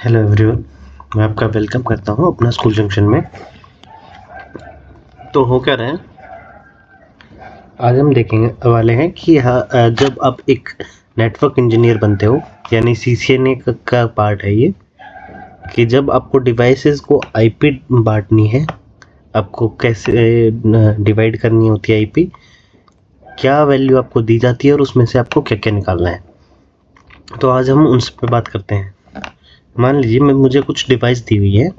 Hello everyone, मैं आपका welcome करता हूं अपना स्कूल जंक्शन में। तो हो क्या रहा है, आज हम देखेंगे वाले हैं कि जब आप एक नेटवर्क इंजीनियर बनते हो, यानी सीसीएनए का पार्ट है ये, कि जब आपको डिवाइसेस को आईपी बांटनी है, आपको कैसे डिवाइड करनी होती है आईपी, क्या वैल्यू आपको दी जाती है और उसमें से आपको क्या क्या निकालना है। तो आज हम उन सब पे बात करते हैं। मान लीजिए मुझे कुछ डिवाइस दी हुई है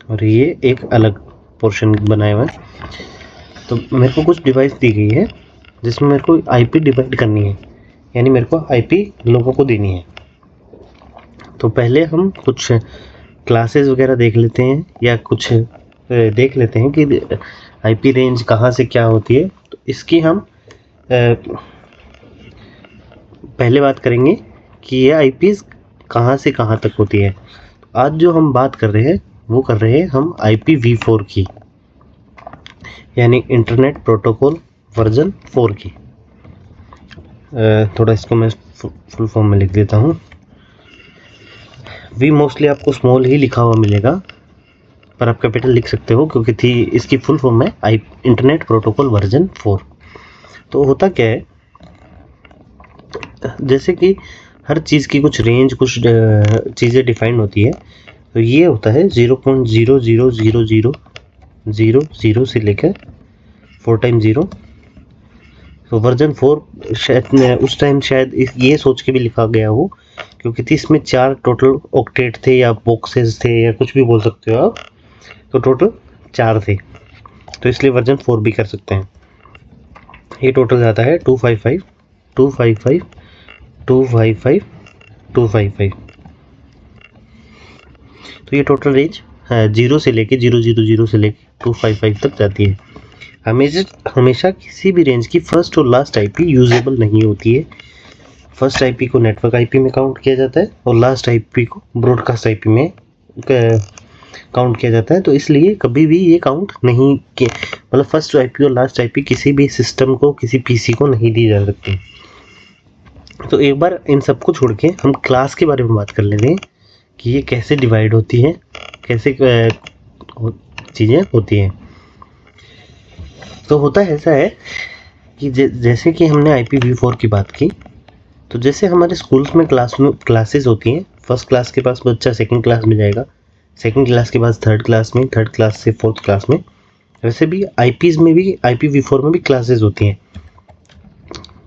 और ये एक अलग पोर्शन बनाया हुआ है। तो मेरे को कुछ डिवाइस दी गई है जिसमें मेरे को आईपी डिवाइड करनी है, यानी मेरे को आईपी लोगों को देनी है। तो पहले हम कुछ क्लासेस वगैरह देख लेते हैं या कुछ देख लेते हैं कि आईपी रेंज कहाँ से क्या होती है। तो इसकी हम पहले बात करेंगे कि ये आईपीज कहाँ से कहाँ तक होती है। आज जो हम बात कर रहे हैं वो कर रहे हैं हम IPv4 की, यानी इंटरनेट प्रोटोकॉल वर्जन 4 की। थोड़ा इसको मैं फुल फॉर्म में लिख देता हूँ। वी मोस्टली आपको स्मॉल ही लिखा हुआ मिलेगा, पर आप कैपिटल लिख सकते हो क्योंकि थी इसकी फुल फॉर्म है इंटरनेट प्रोटोकॉल वर्जन 4। तो होता क्या है, जैसे कि हर चीज़ की कुछ रेंज, कुछ चीज़ें डिफाइंड होती है। तो ये होता है 0.0000000 से लेकर 4 टाइम्स 0। तो वर्जन 4 शायद उस टाइम शायद ये सोच के भी लिखा गया हो क्योंकि थी इसमें 4 टोटल ऑक्टेट थे या बॉक्सेस थे या कुछ भी बोल सकते हो आप। तो टोटल 4 थे, तो इसलिए वर्जन 4 भी कर सकते हैं। ये टोटल जाता है 255 255 255 255। तो ये टोटल रेंज 0 से लेके 000 से लेके 255 तक जाती है। हमेशा किसी भी रेंज की फर्स्ट और लास्ट आईपी यूजेबल नहीं होती है। फर्स्ट आईपी को नेटवर्क आईपी में काउंट किया जाता है और लास्ट आईपी को ब्रॉडकास्ट आईपी में काउंट किया जाता है। तो इसलिए कभी भी ये काउंट नहीं किए, मतलब फर्स्ट आईपी और लास्ट आईपी किसी भी सिस्टम को, किसी पीसी को नहीं दी जा सकती। तो एक बार इन सबको छोड़ के हम क्लास के बारे में बात कर लेते हैं कि ये कैसे डिवाइड होती है, कैसे चीज़ें होती हैं। तो होता ऐसा है कि जैसे कि हमने IPv4 की बात की, तो जैसे हमारे स्कूल्स में क्लासेस होती हैं। फर्स्ट क्लास के पास बच्चा सेकंड क्लास में जाएगा, सेकंड क्लास के बाद थर्ड क्लास में, थर्ड क्लास से फोर्थ क्लास में। वैसे भी आईपीज में भी, IPv4 में भी क्लासेस होती हैं।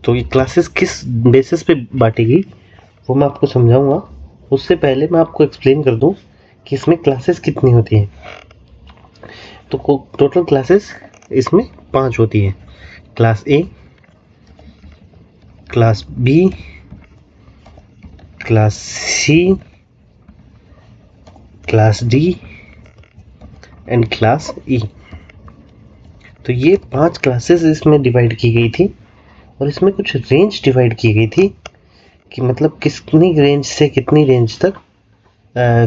तो ये क्लासेस किस बेसिस पे बांटेगी वो मैं आपको समझाऊंगा। उससे पहले मैं आपको एक्सप्लेन कर दूं कि इसमें क्लासेस कितनी होती हैं। तो टोटल क्लासेस इसमें 5 होती हैं। Class A, class B, class C, class D and class E. तो ये 5 क्लासेस इसमें डिवाइड की गई थी और इसमें कुछ रेंज डिवाइड की गई थी कि मतलब कितनी रेंज से कितनी रेंज तक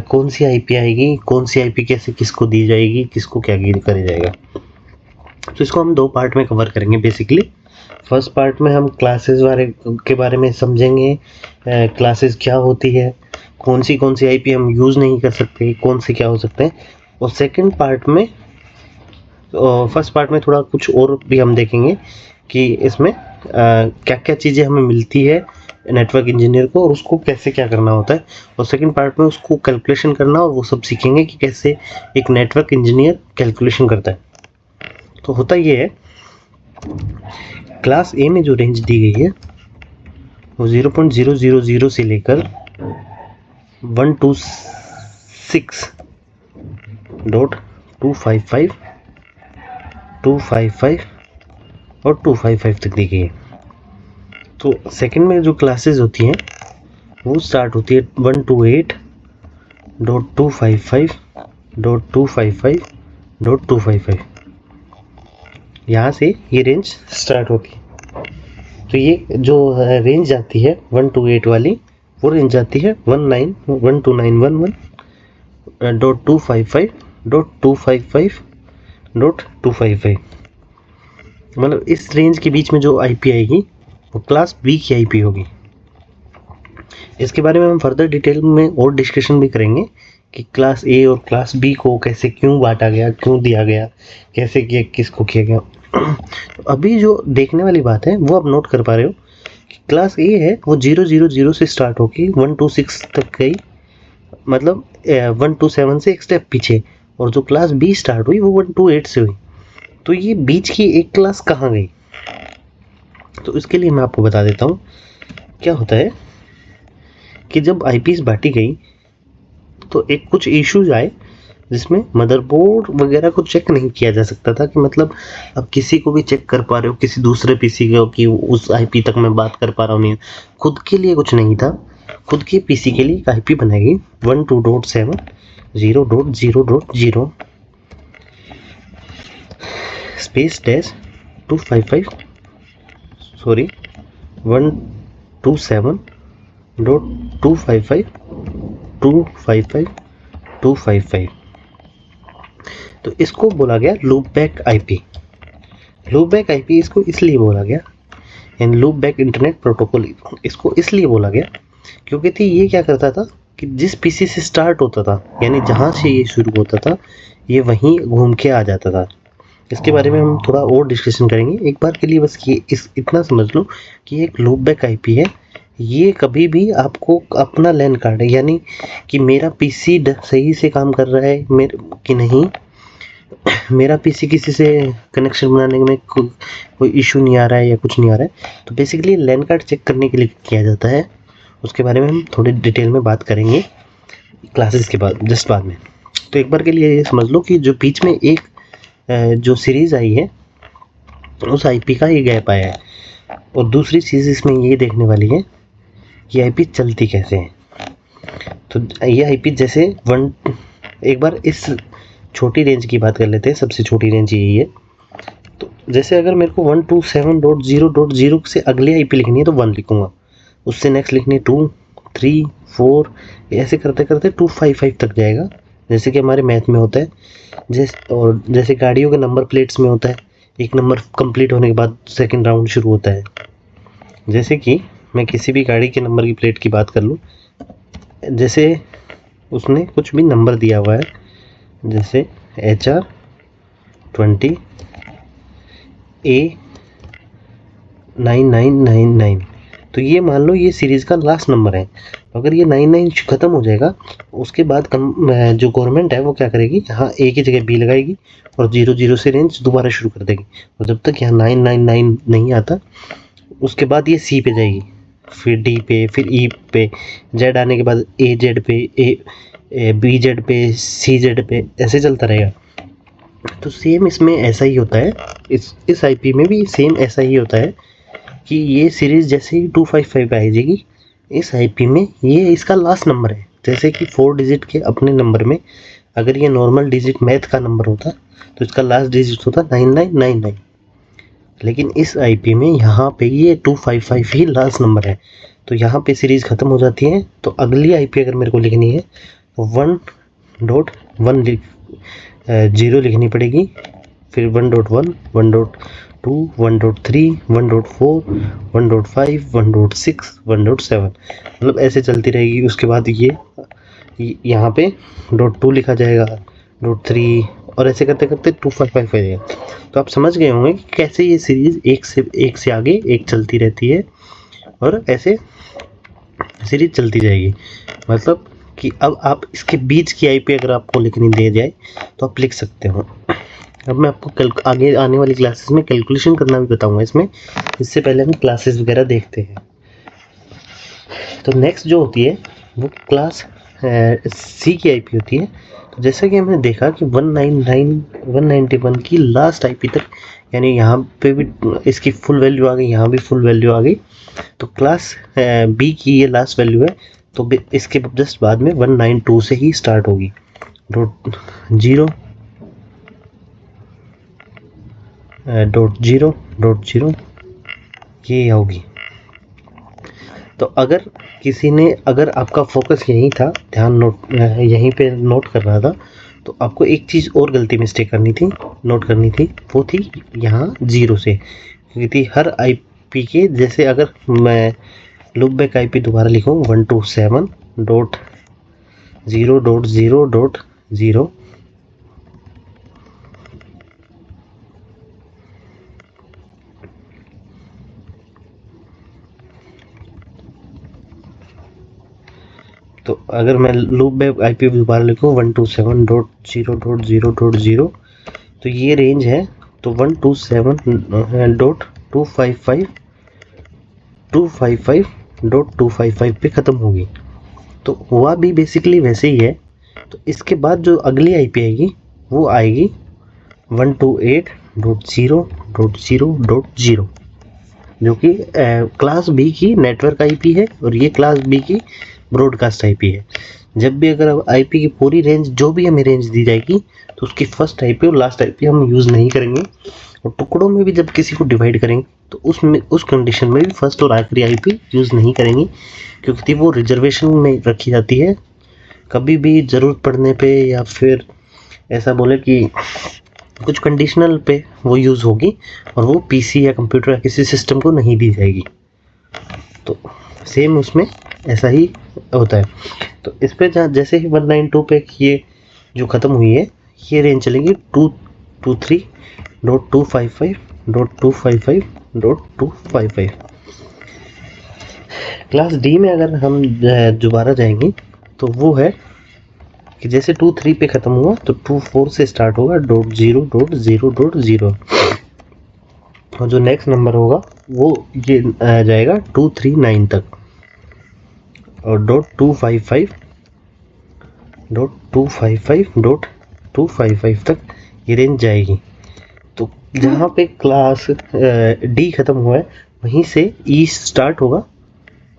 कौन सी आईपी आएगी, कौन सी आईपी कैसे किसको दी जाएगी, किसको क्या करा जाएगा। तो इसको हम 2 पार्ट में कवर करेंगे बेसिकली। फर्स्ट पार्ट में हम क्लासेस के बारे में समझेंगे, क्लासेस क्या होती है, कौन सी आईपी हम यूज़ नहीं कर सकते, कौन से क्या हो सकते हैं। और सेकंड पार्ट में, फर्स्ट पार्ट में थोड़ा कुछ और भी हम देखेंगे कि इसमें क्या क्या चीज़ें हमें मिलती है नेटवर्क इंजीनियर को और उसको कैसे क्या करना होता है। और सेकंड पार्ट में उसको कैलकुलेशन करना और वो सब सीखेंगे कि कैसे एक नेटवर्क इंजीनियर कैलकुलेशन करता है। तो होता ये है, क्लास ए में जो रेंज दी गई है वो 0.000 से लेकर 126.255 255 और 255 तक दी गई है। तो सेकंड में जो क्लासेस होती हैं वो स्टार्ट होती है 128.255.255.255। यहाँ से ये रेंज स्टार्ट होती है। तो ये जो रेंज आती है 128 वाली, वो रेंज आती है 1912911.255.255.255। मतलब इस रेंज के बीच में जो आईपी आएगी वो क्लास बी की आईपी होगी। इसके बारे में हम फर्दर डिटेल में और डिस्कशन भी करेंगे कि क्लास ए और क्लास बी को कैसे क्यों बांटा गया, क्यों दिया गया, कैसे किया, किसको किया गया। तो अभी जो देखने वाली बात है वो आप नोट कर पा रहे हो कि क्लास ए है वो 000 से स्टार्ट होके 126 तक गई, मतलब 127 से एक स्टेप पीछे, और जो क्लास बी स्टार्ट हुई वो 128 से हुई। तो ये बीच की एक क्लास कहाँ गई? तो इसके लिए मैं आपको बता देता हूँ क्या होता है कि जब आईपीएस बांटी गई तो एक कुछ इश्यूज आए जिसमें मदरबोर्ड वगैरह को चेक नहीं किया जा सकता था कि मतलब अब किसी को भी चेक कर पा रहे हो किसी दूसरे पीसी को कि उस आईपी तक मैं बात कर पा रहा हूँ नहीं, खुद के लिए कुछ नहीं था। खुद के पीसी के लिए एक आईपी बनाई गई 12.7.0.0.0 स्पेस डैश 255 सॉरी 127.255.255.255। तो इसको बोला गया loop back IP. Loop back IP इसको इसलिए बोला गया, and loop back internet protocol इसको इसलिए बोला गया क्योंकि थी ये क्या करता था कि जिस पीसी से स्टार्ट होता था, यानी जहाँ से ये शुरू होता था, ये वहीं घूम के आ जाता था। इसके बारे में हम थोड़ा और डिस्कशन करेंगे। एक बार के लिए बस ये इतना समझ लो कि एक लूप बैक आईपी है, ये कभी भी आपको अपना लैन कार्ड है, यानी कि मेरा पीसी सही से काम कर रहा है मेरे कि नहीं, मेरा पीसी किसी से कनेक्शन बनाने में कोई इशू नहीं आ रहा है या कुछ नहीं आ रहा है, तो बेसिकली लैन कार्ड चेक करने के लिए किया जाता है। उसके बारे में हम थोड़ी डिटेल में बात करेंगे क्लासेस के बाद, जस्ट बाद में। तो एक बार के लिए ये समझ लो कि जो बीच में एक जो सीरीज़ आई है उस आईपी का ये गैप आया है, और दूसरी चीज़ इसमें ये देखने वाली है कि आईपी चलती कैसे है। तो ये आईपी जैसे एक बार इस छोटी रेंज की बात कर लेते हैं, सबसे छोटी रेंज यही है। तो जैसे अगर मेरे को 127.0.0 से अगले आईपी लिखनी है तो 1 लिखूँगा, उससे नेक्स्ट लिखनी है 2, 3, 4, ऐसे करते करते 255 तक जाएगा, जैसे कि हमारे मैथ में होता है। और जैसे गाड़ियों के नंबर प्लेट्स में होता है, एक नंबर कंप्लीट होने के बाद सेकंड राउंड शुरू होता है। जैसे कि मैं किसी भी गाड़ी के नंबर की प्लेट की बात कर लूँ, जैसे उसने कुछ भी नंबर दिया हुआ है, जैसे HR 20 A9999, तो ये मान लो ये सीरीज़ का लास्ट नंबर है। अगर ये 99 ख़त्म हो जाएगा, उसके बाद जो गवर्नमेंट है वो क्या करेगी, यहाँ A की जगह B लगाएगी और 00 से रेंज दोबारा शुरू कर देगी। और जब तक यहाँ 999 नहीं आता, उसके बाद ये C पे जाएगी, फिर D पे, फिर E पे, Z आने के बाद AZ पे, BZ पे, CZ पे, ऐसे चलता रहेगा। तो सेम इसमें ऐसा ही होता है, इस आईपी में भी सेम ऐसा ही होता है कि ये सीरीज़ जैसे ही 255 पे आ जाएगी, इस आईपी में ये इसका लास्ट नंबर है। जैसे कि 4 डिजिट के अपने नंबर में अगर ये नॉर्मल डिजिट मैथ का नंबर होता तो इसका लास्ट डिजिट होता 9999, लेकिन इस आईपी में यहाँ पे ये 255 ही लास्ट नंबर है। तो यहाँ पे सीरीज़ ख़त्म हो जाती है, तो अगली आईपी अगर मेरे को लिखनी है तो 1.1.0 लिखनी पड़ेगी, फिर 1.1, 1.2, 1.3, 1.4, 1.5, 1.6, 1.7, मतलब ऐसे चलती रहेगी। उसके बाद ये यहाँ पे .2 लिखा जाएगा, .3, और ऐसे करते करते 255 हो जाएगा। तो आप समझ गए होंगे कि कैसे ये सीरीज़ एक से आगे एक चलती रहती है, और ऐसे सीरीज चलती जाएगी। मतलब कि अब आप इसके बीच की आईपी अगर आपको लिखनी दे जाए तो आप लिख सकते हो। अब मैं आपको आगे आने वाली क्लासेस में कैलकुलेशन करना भी बताऊंगा इसमें, इससे पहले हम क्लासेस वगैरह देखते हैं। तो नेक्स्ट जो होती है वो क्लास सी की आईपी होती है। तो जैसा कि हमने देखा कि 191 की लास्ट आईपी तक, यानी यहाँ पे भी इसकी फुल वैल्यू आ गई, यहाँ भी फुल वैल्यू आ गई। तो क्लास बी की ये लास्ट वैल्यू है, तो इसके जस्ट बाद में 192 से ही स्टार्ट होगी, .0 ये होगी। तो अगर आपका फोकस यहीं था, ध्यान यहीं पे नोट कर रहा था, तो आपको एक चीज़ और गलती मिस्टेक नोट करनी थी, वो थी यहाँ 0 से, क्योंकि हर आईपी के जैसे अगर मैं लूप बैक आईपी दोबारा लिखूँ 127.0.0.0। तो अगर मैं लूप बैक आईपी दोबारा लिखूँ 127.0.0.0, तो ये रेंज है। तो 127.255.255 पे ख़त्म होगी। तो हुआ भी बेसिकली वैसे ही है। तो इसके बाद जो अगली आईपी आएगी वो आएगी 128.0.0.0, जो कि क्लास बी की नेटवर्क आईपी है और ये क्लास बी की ब्रॉडकास्ट आईपी है। जब भी अगर आईपी की पूरी रेंज जो भी हमें रेंज दी जाएगी तो उसकी फर्स्ट आईपी और लास्ट आईपी हम यूज़ नहीं करेंगे, और टुकड़ों में भी जब किसी को डिवाइड करेंगे तो उसमें उस कंडीशन में भी फर्स्ट और आखिरी आईपी यूज़ नहीं करेंगे, क्योंकि वो रिजर्वेशन में रखी जाती है। कभी भी ज़रूरत पड़ने पे या फिर ऐसा बोले कि कुछ कंडीशनल पे वो यूज़ होगी, और वो पीसी या कंप्यूटर या किसी सिस्टम को नहीं दी जाएगी। तो सेम उसमें ऐसा ही होता है। तो इस पे जैसे ही 192 पे ये जो ख़त्म हुई है, ये रेंज चलेगी 223.255.255.255। क्लास डी में अगर हम दोबारा जाएंगे तो वो है कि जैसे 23 पे ख़त्म हुआ तो 24 से स्टार्ट होगा .0.0.0, और जो नेक्स्ट नंबर होगा वो ये जाएगा 239 तक, और .255.255.255 तक ये रेंज जाएगी। तो जहाँ पे क्लास डी ख़त्म हुआ है वहीं से ई स्टार्ट होगा।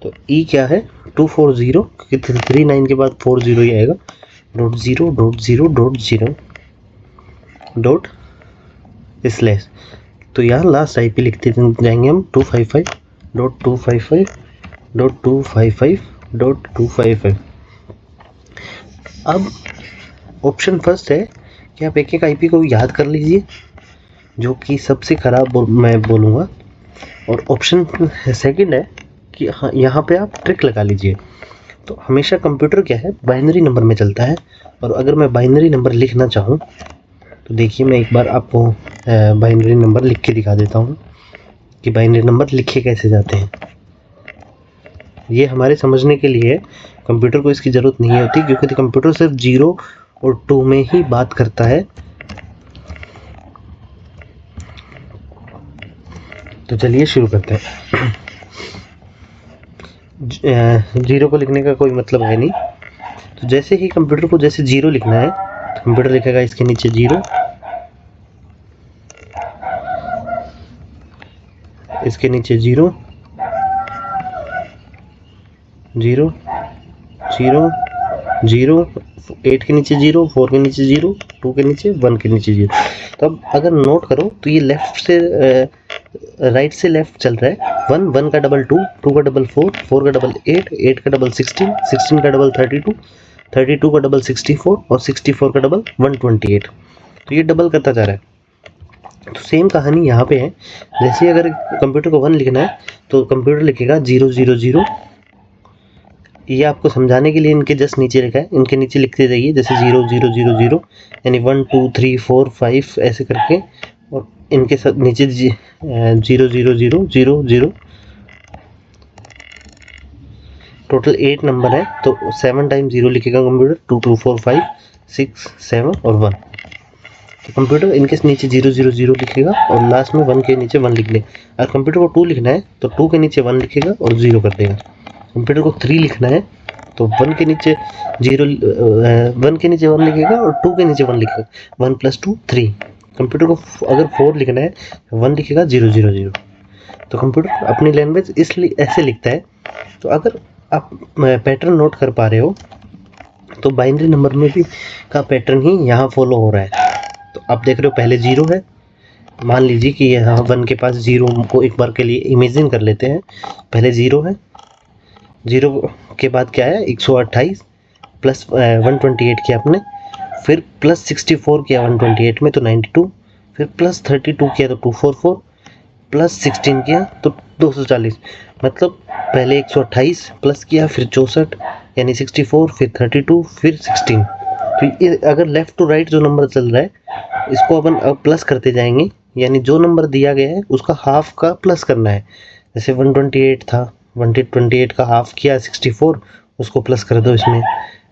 तो ई क्या है 240, क्योंकि 39 के बाद 40 ही आएगा, .0.0.0./। तो यहाँ लास्ट आईपी लिखते जाएंगे हम 255.255.255.255। अब ऑप्शन फर्स्ट है कि आप एक एक आईपी को याद कर लीजिए, जो कि सबसे ख़राब मैं बोलूँगा, और ऑप्शन सेकंड है कि हाँ यहाँ पे आप ट्रिक लगा लीजिए। तो हमेशा कंप्यूटर क्या है बाइनरी नंबर में चलता है, और अगर मैं बाइनरी नंबर लिखना चाहूँ तो देखिए मैं एक बार आपको बाइनरी नंबर लिख के दिखा देता हूँ कि बाइनरी नंबर लिखे कैसे जाते हैं। ये हमारे समझने के लिए है, कंप्यूटर को इसकी ज़रूरत नहीं होती, क्योंकि कंप्यूटर सिर्फ 0 और 2 में ही बात करता है। तो चलिए शुरू करते हैं। 0 को लिखने का कोई मतलब है नहीं। तो जैसे ही कंप्यूटर को जैसे 0 लिखना है तो कंप्यूटर लिखेगा इसके नीचे 0, इसके नीचे 0 0 0 0, 8 के नीचे 0, 4 के नीचे 0, 2 के नीचे 1 के नीचे 0। तो अब अगर नोट करो तो ये लेफ्ट से राइट से लेफ्ट चल रहा है। 1 1 का डबल 2, 2 का डबल 4, 4 का डबल 8, 8 का डबल 16, 16 का डबल 32, 32 का डबल 64, और 64 का डबल 128। तो ये डबल करता जा रहा है। तो सेम कहानी यहाँ पे है। जैसे अगर कंप्यूटर को 1 लिखना है तो कंप्यूटर लिखेगा 0 0 0। ये आपको समझाने के लिए इनके जस्ट नीचे लिखा है, इनके नीचे लिखते जाइए, जैसे 0 0 0 0, यानी 1 2 3 4 5 ऐसे करके, और इनके साथ नीचे 0 0 0 0 0। टोटल 8 नंबर है, तो 7 टाइम 0 लिखेगा कंप्यूटर, 2 2 4 5 6 7 और 1। तो कंप्यूटर इनके नीचे 0 0 0 लिखेगा और लास्ट में 1 के नीचे 1 लिख दे। अगर कंप्यूटर को 2 लिखना है तो 2 के नीचे 1 लिखेगा और 0 कर देगा। कंप्यूटर को 3 लिखना है तो 1 के नीचे 1 के नीचे 1 लिखेगा और 2 के नीचे 1 लिखेगा। 1 + 2 3। कंप्यूटर को अगर 4 लिखना है 1 लिखेगा 0 0 0। तो कंप्यूटर अपनी लैंग्वेज इसलिए ऐसे लिखता है। तो अगर आप पैटर्न नोट कर पा रहे हो तो बाइनरी नंबर में भी का पैटर्न ही यहाँ फॉलो हो रहा है। तो आप देख रहे हो पहले 0 है, मान लीजिए कि यहाँ 1 के पास 0 को एक बार के लिए इमेजिन कर लेते हैं। पहले 0 है, 0 के बाद क्या है 128 प्लस 128 किया आपने, फिर प्लस 64 किया 128 में तो 92, फिर प्लस 32 किया तो 244, प्लस 16 किया तो 240। मतलब पहले 128 प्लस किया, फिर 64 यानी 64, फिर 32, फिर 16। तो ये अगर लेफ़्ट टू राइट जो नंबर चल रहा है इसको अपन अब प्लस करते जाएंगे, यानी जो नंबर दिया गया है उसका हाफ का प्लस करना है। जैसे 128 था, 128 का हाफ किया 64, उसको प्लस कर दो इसमें।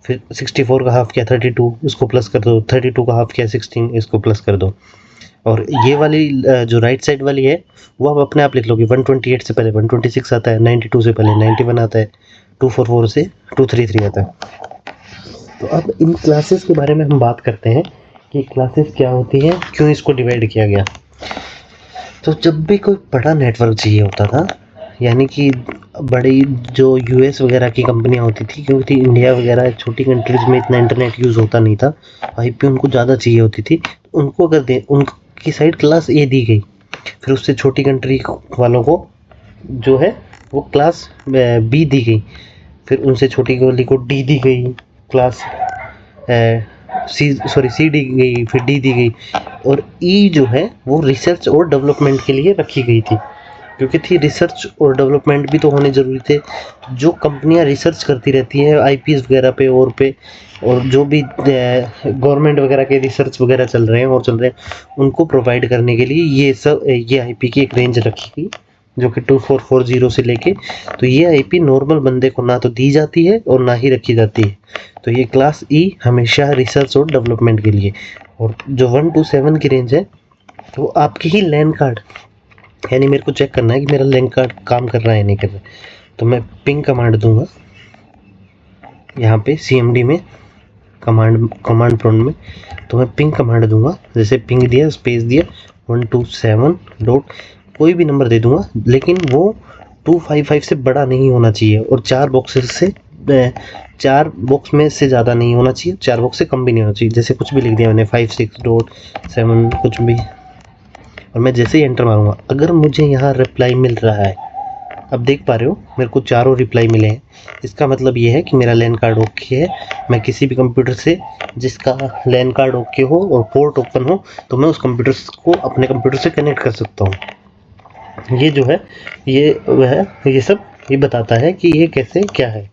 फिर 64 का हाफ किया 32, उसको प्लस कर दो। 32 का हाफ किया 16, इसको प्लस कर दो। और ये वाली जो राइट साइड वाली है वो आप अपने आप लिख लोगे। 128 से पहले 126 आता है, 92 से पहले 91 आता है, 244 से 233 आता है। तो अब इन क्लासेस के बारे में हम बात करते हैं कि क्लासेस क्या होती हैं, क्यों इसको डिवाइड किया गया। तो जब भी कोई बड़ा नेटवर्क चाहिए होता था, यानी कि बड़ी जो यूएस वगैरह की कंपनियां होती थी, क्योंकि इंडिया वगैरह छोटी कंट्रीज़ में इतना इंटरनेट यूज़ होता नहीं था, आईपी उनको ज़्यादा चाहिए होती थी, उनको अगर दे उनकी साइड क्लास ए दी गई, फिर उससे छोटी कंट्री वालों को जो है वो क्लास बी दी गई, फिर उनसे छोटी वाली को डी दी गई, क्लास सी दी गई, फिर डी दी गई, और ई जो है वो रिसर्च और डेवलपमेंट के लिए रखी गई थी, क्योंकि थी रिसर्च और डेवलपमेंट भी तो होने ज़रूरी थे। जो कंपनियां रिसर्च करती रहती है आईपीएस वगैरह पे और जो भी गवर्नमेंट वगैरह के रिसर्च वगैरह चल रहे हैं उनको प्रोवाइड करने के लिए ये आईपी की एक रेंज रखी गई, जो कि 2440 से लेके। तो ये आईपी नॉर्मल बंदे को ना तो दी जाती है और ना ही रखी जाती है। तो ये क्लास ई हमेशा रिसर्च और डेवलपमेंट के लिए। और जो 1 to 7 की रेंज है वो आपकी ही लैन कार्ड, यानी मेरे को चेक करना है कि मेरा लैन कार्ड काम कर रहा है नहीं कर रहा है, तो मैं पिंग कमांड दूंगा यहाँ पे सीएमडी में, कमांड प्रॉम्प्ट में। तो मैं पिंग कमांड दूंगा, जैसे पिंग दिया, स्पेस दिया, 127 डॉट कोई भी नंबर दे दूंगा, लेकिन वो 255 से बड़ा नहीं होना चाहिए, और 4 बॉक्स में से ज़्यादा नहीं होना चाहिए, 4 बॉक्स से कम भी नहीं होना चाहिए। जैसे कुछ भी लिख दिया मैंने 56.7 कुछ भी, और मैं जैसे ही एंटर मारूंगा, अगर मुझे यहाँ रिप्लाई मिल रहा है, अब देख पा रहे हो मेरे को चारों रिप्लाई मिले हैं, इसका मतलब ये है कि मेरा लैन कार्ड ओके है। मैं किसी भी कंप्यूटर से जिसका लैन कार्ड ओके हो और पोर्ट ओपन हो, तो मैं उस कंप्यूटर को अपने कंप्यूटर से कनेक्ट कर सकता हूँ। ये जो है ये सब ये बताता है कि ये कैसे क्या है।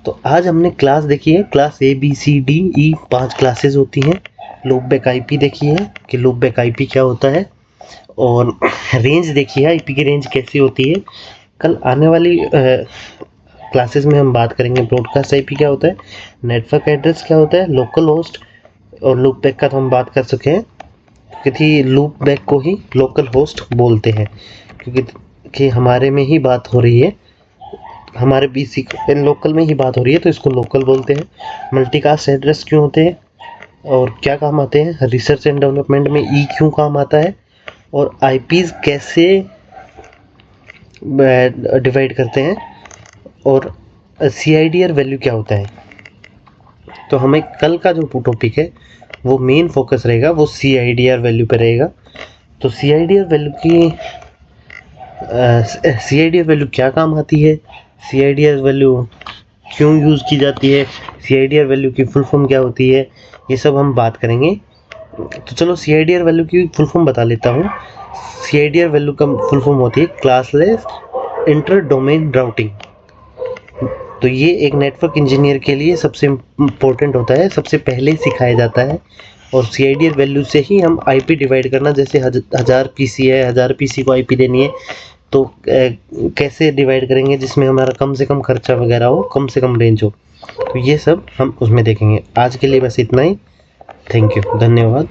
तो आज हमने क्लास देखी है, class A B C D E 5 classes होती हैं। लूपबैक आईपी देखी है कि लूपबैक आईपी क्या होता है, और रेंज देखी है आईपी की रेंज कैसी होती है। कल आने वाली क्लासेस में हम बात करेंगे ब्रॉडकास्ट आईपी क्या होता है, नेटवर्क एड्रेस क्या होता है, लोकल होस्ट, और लूपबैक का तो हम बात कर चुके हैं, क्योंकि लूपबैक को ही लोकल होस्ट बोलते हैं, क्योंकि हमारे में ही बात हो रही है, हमारे बीसी लोकल में ही बात हो रही है, तो इसको लोकल बोलते हैं। मल्टीकास्ट एड्रेस क्यों होते हैं और क्या काम आते हैं, रिसर्च एंड डेवलपमेंट में ई क्यों काम आता है, और आईपीज कैसे डिवाइड करते हैं, और सीआईडीआर वैल्यू क्या होता है। तो हमें कल का जो टॉपिक है वो मेन फोकस रहेगा, वो सीआईडीआर वैल्यू पे रहेगा। तो सीआईडीआर वैल्यू क्या काम आती है, सीआईडीआर वैल्यू क्यों यूज़ की जाती है, सीआईडीआर वैल्यू की फुल फॉर्म क्या होती है, ये सब हम बात करेंगे। तो चलो सीआईडीआर वैल्यू की फुल फॉर्म बता लेता हूँ। सीआईडीआर वैल्यू का फुल फॉर्म होती है क्लासलेस इंटर डोमेन राउटिंग। तो ये एक नेटवर्क इंजीनियर के लिए सबसे इम्पोर्टेंट होता है, सबसे पहले सिखाया जाता है। और सीआईडीआर वैल्यू से ही हम आईपी डिवाइड करना, जैसे 1000 पीसी है, 1000 पीसी को आईपी देनी है, तो कैसे डिवाइड करेंगे जिसमें हमारा कम से कम खर्चा वगैरह हो, कम से कम रेंज हो। तो ये सब हम उसमें देखेंगे। आज के लिए बस इतना ही। थैंक यू, धन्यवाद।